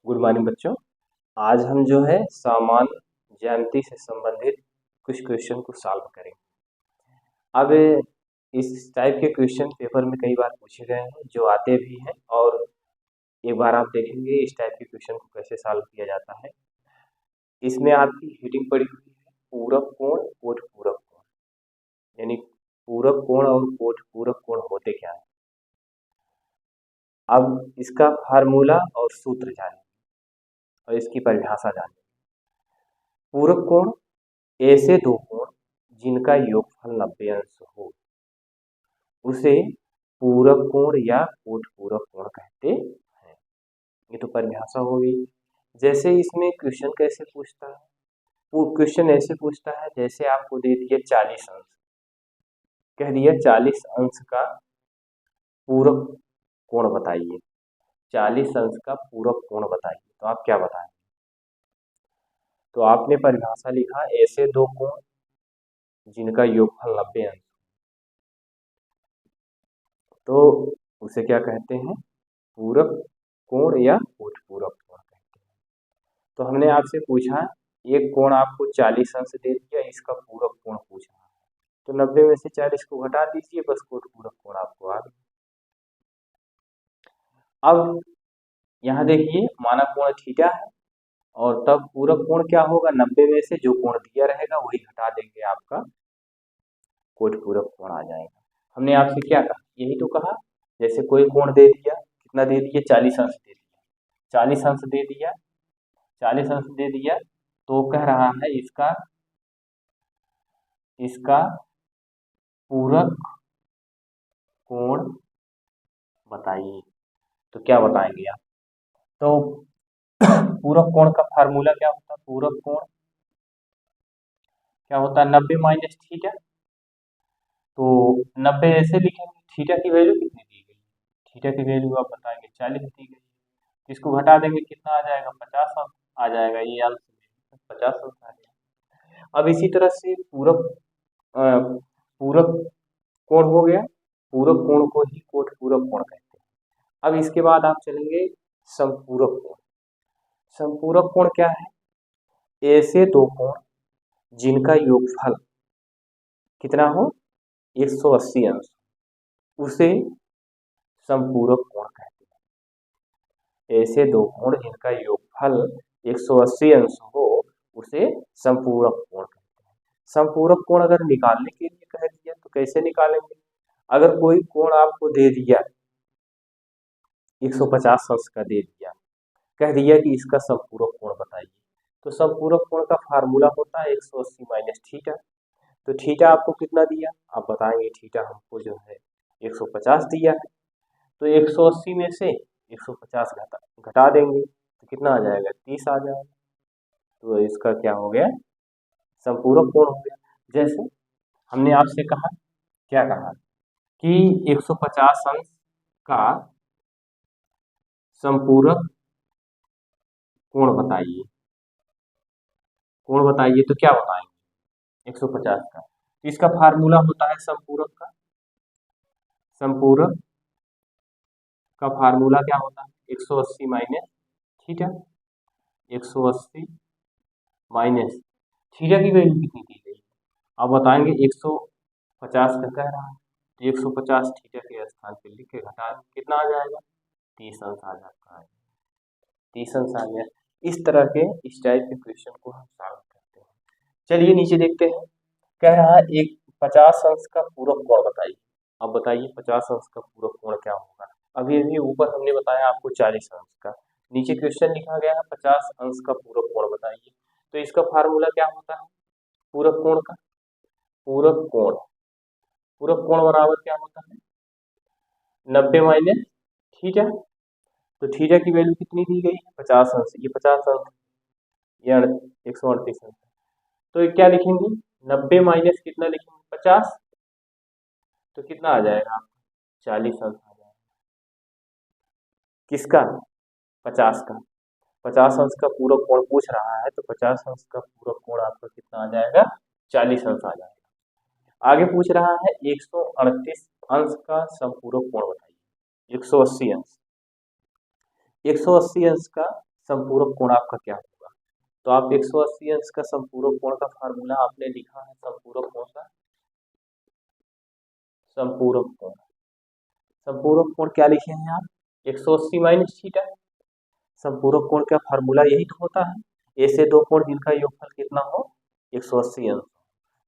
Good morning बच्चों। आज हम जो है सामान्य ज्यामिति से संबंधित कुछ क्वेश्चन को सॉल्व करेंगे। अब इस टाइप के क्वेश्चन पेपर में कई बार पूछे गए हैं, जो आते भी हैं, और एक बार आप देखेंगे इस टाइप के क्वेश्चन को कैसे सॉल्व किया जाता है। इसमें आपकी हेडिंग पड़ी हुई है पूरक कोण, कोट पूरक कोण, यानी पूरक कोण और कोट पूरक कोण होते क्या है। अब इसका फार्मूला और सूत्र जानें और इसकी परिभाषा जानें। पूरक कोण ऐसे दो कोण जिनका योगफल 90 अंश हो, उसे पूरक कोण या कोट पूरक कोण कहते हैं। ये तो परिभाषा हो गई। जैसे इसमें क्वेश्चन कैसे पूछता है, वो क्वेश्चन ऐसे पूछता है जैसे आपको दे दिया 40 अंश, कह दिया 40 अंश का पूरक कोण बताइए, 40 अंश का पूरक कोण बताइए, तो आप क्या बताएंगे। तो आपने परिभाषा लिखा ऐसे दो कोण जिनका योगफल 90 अंश, तो उसे क्या कहते हैं, पूरक कोण या कोट पूरक कोण कहते हैं। तो हमने आपसे पूछा एक कोण आपको 40 अंश दे दिया, इसका पूरक कोण पूछ रहा है, तो 90 में से 40 को घटा दीजिए, बस कोट पूरक कोण आपको आ गया। अब यहाँ देखिए माना कोण थीटा है, और तब पूरक कोण क्या होगा, 90 में से जो कोण दिया रहेगा वही घटा देंगे, आपका कोट पूरक कोण आ जाएगा। हमने आपसे क्या कहा, यही तो कहा, जैसे कोई कोण दे दिया, कितना दे दिया, 40 अंश दे दिया, 40 अंश दे दिया, 40 अंश दे दिया, तो कह रहा है इसका पूरक कोण बताइए। तो क्या बताएंगे आप, तो पूरक कोण का फार्मूला क्या होता है, पूरक कोण क्या होता है, 90 माइनस थीटा। तो 90 ऐसे लिखेंगे, थीटा की वैल्यू कितनी दी गई, थीटा की वैल्यू आप बताएंगे 40 दी गई, इसको घटा देंगे कितना आ जाएगा, 50 अंश आ जाएगा, ये याद 50 अंश आ जाएगा। अब इसी तरह से पूरक कोण हो गया, पूरक कोण को ही कोट पूरक कोण कहते हैं। अब इसके बाद आप चलेंगे समपूरक कोण। समपूरक कोण क्या है, ऐसे दो कोण जिनका योगफल कितना हो, 180 अंश, उसे समपूरक कोण कहते हैं। ऐसे दो कोण जिनका योगफल 180 अंश हो, उसे समपूरक कोण कहते हैं। समपूरक कोण अगर निकालने के लिए कह दिया तो कैसे निकालेंगे, अगर कोई कोण आपको दे दिया 150 अंश का दे दिया, कह दिया कि इसका समपूरक कोण बताइए, तो समपूरक कोण का फार्मूला होता है 180 माइनस थीटा। तो थीटा आपको कितना दिया, आप बताएंगे थीटा हमको जो है 150 दिया है, तो 180 में से 150 घटा देंगे, तो कितना आ जाएगा, 30 आ जाएगा। तो इसका क्या हो गया, समपूरक कोण हो गया। जैसे हमने आपसे कहा, क्या कहा कि 150 अंश का समपूरक कोण बताइए, कोण बताइए, तो क्या बताएंगे 150 का, तो इसका फार्मूला होता है समपूरक का, समपूरक का फार्मूला क्या होता है, 180 माइनस थीटा, 180 माइनस थीटा की वैल्यू कितनी दी गई, अब बताएंगे 150 का कह रहा है, तो 150 थीटा के स्थान पे लिख के घटा कितना आ जाएगा, 30 अंश आ जाता है, 30 अंश आ गया। इस तरह के इस टाइप के क्वेश्चन को हम सॉल्व करते हैं। चलिए नीचे देखते हैं, कह रहा है एक 50 अंश का पूरक कोण बताइए। अब बताइए 50 अंश का पूरक कोण क्या होगा, अभी अभी ऊपर हमने बताया आपको 40 अंश का, नीचे क्वेश्चन लिखा गया है 50 अंश का पूरक कोण बताइए, तो इसका फार्मूला क्या होता है पूरक कोण का, पूरक कोण, पूरक कोण बराबर क्या होता है 90 माइनस थीटा। तो थीटा की वैल्यू कितनी दी गई है, 50 अंश, ये 50 अंश, ये 138 अंश, तो क्या लिखेंगे 90 माइनस कितना लिखेंगे 50, तो कितना आ जाएगा 40 अंश आ जाएगा, किसका 50 का, 50 अंश का पूरक कोण पूछ रहा है, तो 50 अंश का पूरक कोण आपका कितना आ जाएगा 40 अंश आ जाएगा। आगे पूछ रहा है 138 अंश का समपूरक कोण बताइए, 180 अंश, 180 अंश का समपूरक कोण आपका क्या होगा। तो आप 180 अंश का समपूरक कोण का फार्मूला आपने लिखा है, समपूरक कोण का, समपूरक कोण, समपूरक कोण क्या लिखे हैं आप, 180 माइनस थीटा। समपूरक कोण का फार्मूला यही तो होता है, ऐसे दो कोण जिनका योगफल कितना हो 180 अंश।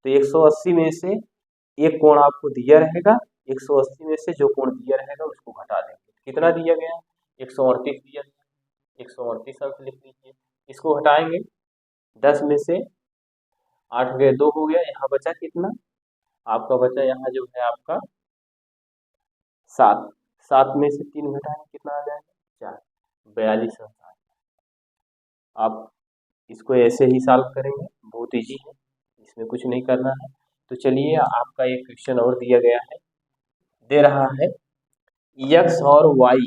तो 180 में से एक कोण आपको दिया रहेगा, 180 में से जो कोण दिया रहेगा उसको घटा देंगे। कितना दिया गया, 138 दिया गया, 138 अंश लिख लीजिए। इसको हटाएंगे, 10 में से 8 गए 2 हो गया, यहाँ बचा कितना आपका, बचा यहाँ जो है आपका 7, 7 में से 3 घटाएंगे कितना आ जाएगा 4, 42 अंश। आप इसको ऐसे ही सॉल्व करेंगे, बहुत इजी है, इसमें कुछ नहीं करना है। तो चलिए आपका एक क्वेश्चन और दिया गया है, दे रहा है x और y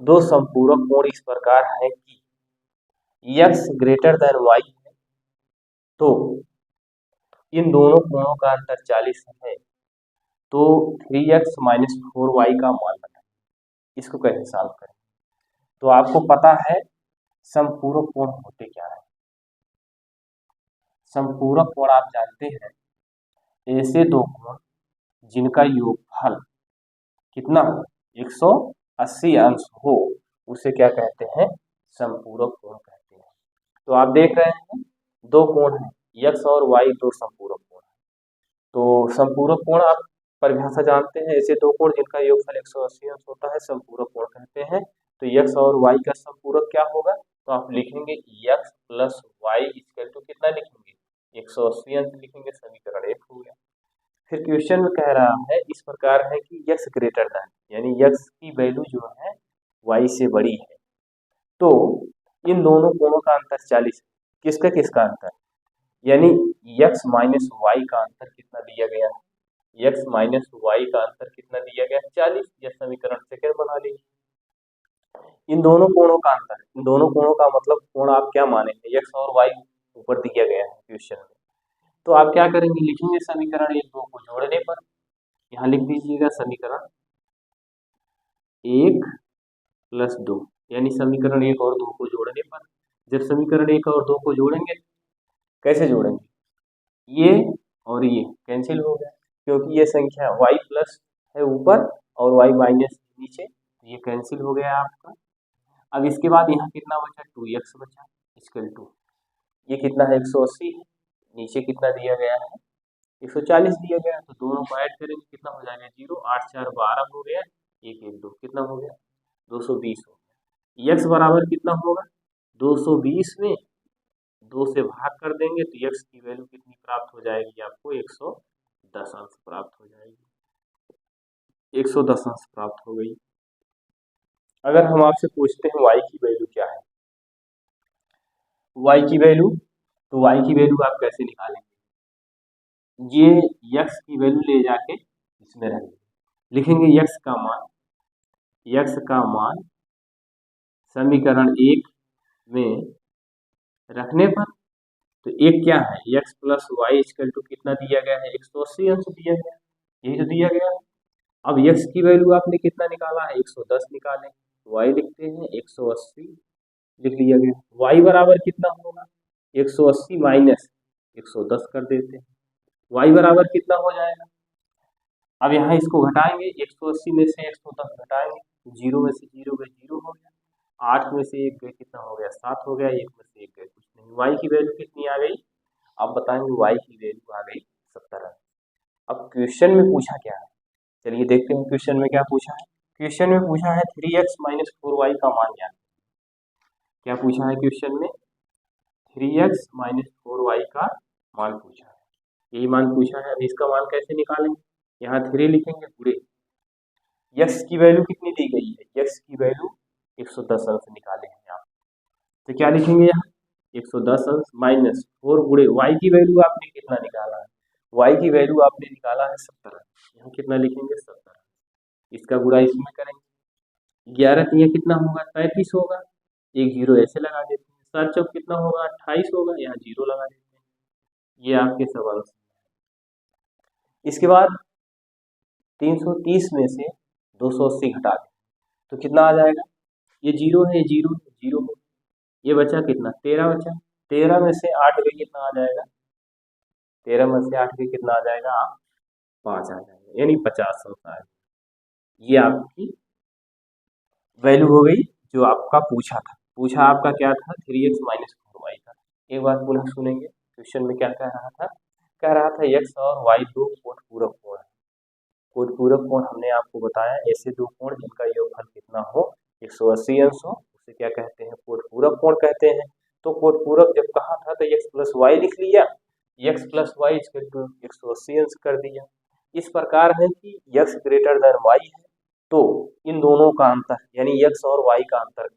दो समपूरक कोण इस प्रकार है कि x ग्रेटर देन y है, तो इन दोनों कोणों का अंतर 40 है, तो 3x माइनस 4y का मान बताएं। इसको कैसे सॉल्व करें, तो आपको पता है समपूरक कोण होते क्या है। समपूरक कोण आप जानते हैं, ऐसे दो कोण जिनका योगफल कितना हो 180 अंश हो, उसे क्या कहते हैं, समपूरक कोण कहते हैं। तो आप देख रहे हैं दो कोण हैं, x और y दो समपूरक कोण हैं। तो समपूरक कोण आप परिभाषा जानते हैं, ऐसे दो कोण जिनका योगफल 180 अंश होता है समपूरक कोण कहते हैं। तो x और y का समपूरक क्या होगा, तो आप लिखेंगे x plus y equal to कितना लिखेंगे 180 अंश लिखेंगे, समीकरण 1 हो गया। फिर क्वेश्चन में कह रहा है इस प्रकार है कि x ग्रेटर देन, यानी x की वैल्यू जो है y से बड़ी है, तो इन दोनों कोणों का अंतर 40 है। किसका किसका अंतर, यानी x माइनस वाई का अंतर कितना दिया गया है, x माइनस वाई का अंतर कितना दिया गया है 40। यह समीकरण सेकंड बना लीजिए। इन दोनों कोणों का अंतर, इन दोनों कोणों का मतलब कोण आप क्या मानेंगे, x और y ऊपर दिया गया है क्वेश्चन में, तो आप क्या करेंगे, लिखेंगे समीकरण 1 2 को जोड़ने पर, यहाँ लिख दीजिएगा समीकरण 1 प्लस 2, यानी समीकरण 1 और 2 को जोड़ने पर, जब समीकरण 1 और 2 को जोड़ेंगे, कैसे जोड़ेंगे, ये और ये कैंसिल हो गया, क्योंकि ये संख्या y प्लस है ऊपर और y माइनस नीचे, तो ये कैंसिल हो गया आपका। अब इसके बाद यहाँ कितना बचा 2x बचा इक्वल टू, ये कितना है 180 है, नीचे कितना दिया गया है 140 दिया गया, तो दोनों को ऐड करेंगे कितना हो जाएगा 0, 8 4 12 हो गया, 1 1 2 कितना हो गया 220 हो गया। x बराबर कितना होगा 220 में 2 से भाग कर देंगे तो x की वैल्यू कितनी प्राप्त हो जाएगी आपको 110 अंश प्राप्त हो जाएगी, 110 अंश प्राप्त हो गई। अगर हम आपसे पूछते हैं y की वैल्यू क्या है, y की वैल्यू, तो y की वैल्यू आप कैसे निकालेंगे, ये x की वैल्यू ले जाके इसमें रहेंगे, लिखेंगे x का मान समीकरण 1 में रखने पर, तो एक क्या है x plus y equal to कितना दिया गया है 180 अंश दिया गया, यही तो दिया गया है। अब x की वैल्यू आपने कितना निकाला है 110 निकाले, y लिखते हैं 180 लिख लिया गया, y बराबर कितना होगा 180 माइनस 110 कर देते हैं, y बराबर कितना हो जाएगा। अब यहाँ इसको घटाएंगे, 180 में से 110 घटाएंगे, 0 में से 0 गए 0 हो गया, 8 में से 1 गए कितना हो गया 7 हो गया, 1 में से 1 गए कुछ नहीं, y की वैल्यू कितनी आ गई, आप बताएंगे y की वैल्यू आ गई 70। अब क्वेश्चन में पूछा क्या है, चलिए देखते हैं क्वेश्चन में क्या पूछा है। क्वेश्चन में पूछा है 3x माइनस 4y का मान ज्ञात, क्या पूछा है क्वेश्चन में 3x माइनस 4y का मान पूछा है, यही मान पूछा है। अब इसका मान कैसे निकालेंगे, यहाँ 3 लिखेंगे पूरे, x की वैल्यू कितनी दी गई है, x की वैल्यू 110 अंश निकाले हैं आप, तो क्या लिखेंगे यहाँ 110 अंश माइनस 4 गुणे y की वैल्यू आपने कितना निकाला है, y की वैल्यू आपने निकाला है 70, यहाँ कितना लिखेंगे 70, इसका गुणा इसमें करेंगे, 11 तिया कितना होगा 35 होगा, एक जीरो ऐसे लगा देते हैं, 7 चौक कितना होगा 28 होगा, यहाँ जीरो लगा देते हैं, ये आपके सब अंश। इसके बाद 330 में से 280 घटा दें तो कितना आ जाएगा ये जीरो है, ये जीरो जीरो है, ये बचा कितना 13 बचा। 13 में से 8 गई कितना आ जाएगा, 13 में से 8 गई कितना आ जाएगा, आप 5 आ जाएगा, यानी 50 होता है। ये आपकी वैल्यू हो गई जो आपका पूछा आपका क्या था 3x माइनस 4y था। एक बार पुनः सुनेंगे क्वेश्चन में क्या कह रहा था x और y दो कोण पूरक कोण है। कोण पूरक कोण हमने आपको बताया ऐसे दो कोण जिनका योगफल कितना हो 180 अंश हो उसे क्या कहते हैं, कोण पूरक कोण कहते हैं। तो कोण पूरक जब कहा था तो x प्लस वाई लिख लिया, x प्लस वाई 180 अंश कर दिया। इस प्रकार है कि x ग्रेटर देन y है तो इन दोनों का अंतर यानी x और y का अंतर,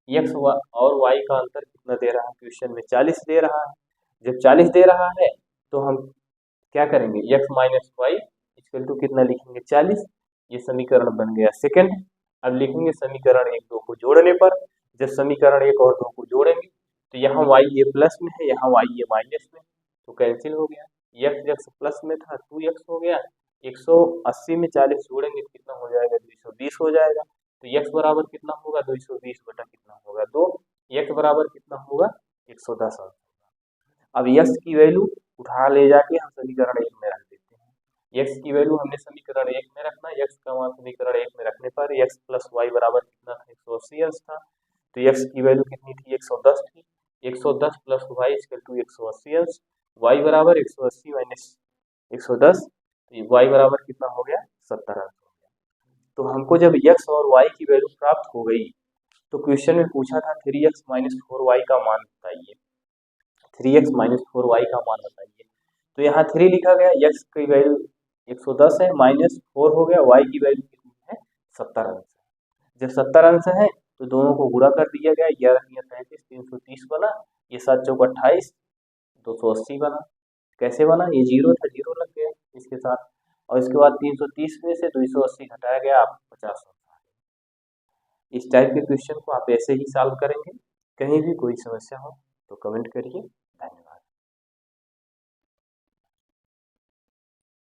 x और y का अंतर कितना दे रहा है क्वेश्चन में 40 दे रहा है। जब 40 दे रहा है तो हम क्या करेंगे x minus y equal to कितना लिखेंगे 40। ये समीकरण बन गया सेकंड। अब लिखेंगे समीकरण 1 2 को जोड़ने पर, जब समीकरण 1 और 2 को जोड़ेंगे तो यहाँ y ये प्लस में है, यहाँ y ये माइनस में, तो कैंसिल हो गया, x प्लस में था 2x हो गया, 180 में 40 जोड़ेंगे कितना हो जाएगा 220 हो जाएगा। तो x बराबर कितना होगा 220 बटा कितना होगा 2, x बराबर कितना होगा 110 होगा। अब x की वैल्यू उठा ले जाके हम समीकरण 1 में रख देते हैं। x की वैल्यू हमने समीकरण 1 में रखना, x का मान समीकरण 1 में रखने पर x प्लस वाई बराबर कितना था 180 अंश था, तो x की वैल्यू कितनी थी 110 थी, 110 प्लस वाई इक्वल टू 180 अंश, y बराबर 180 माइनस 110, तो y बराबर कितना हो गया 70 अंश हो गया। तो हमको जब x और y की वैल्यू प्राप्त हो गई तो क्वेश्चन में पूछा था 3x माइनस 4y का मान बताइए, 3x माइनस 4y का मान बताइए। तो यहाँ 3 लिखा गया, x की वैल्यू 110 है, माइनस 4 हो गया, y की वैल्यू कितनी है 70 अंश है। जब 70 अंश है तो दोनों को गुणा कर दिया गया, 11 33 330 बना, ये 7 चौक 28 280 बना। कैसे बना, ये जीरो था जीरो लग गया इसके साथ, और इसके बाद 330 में से 280 घटाया गया आपको 50 होता है। इस टाइप के क्वेश्चन को आप ऐसे ही सॉल्व करेंगे। कहीं भी कोई समस्या हो तो कमेंट करिए।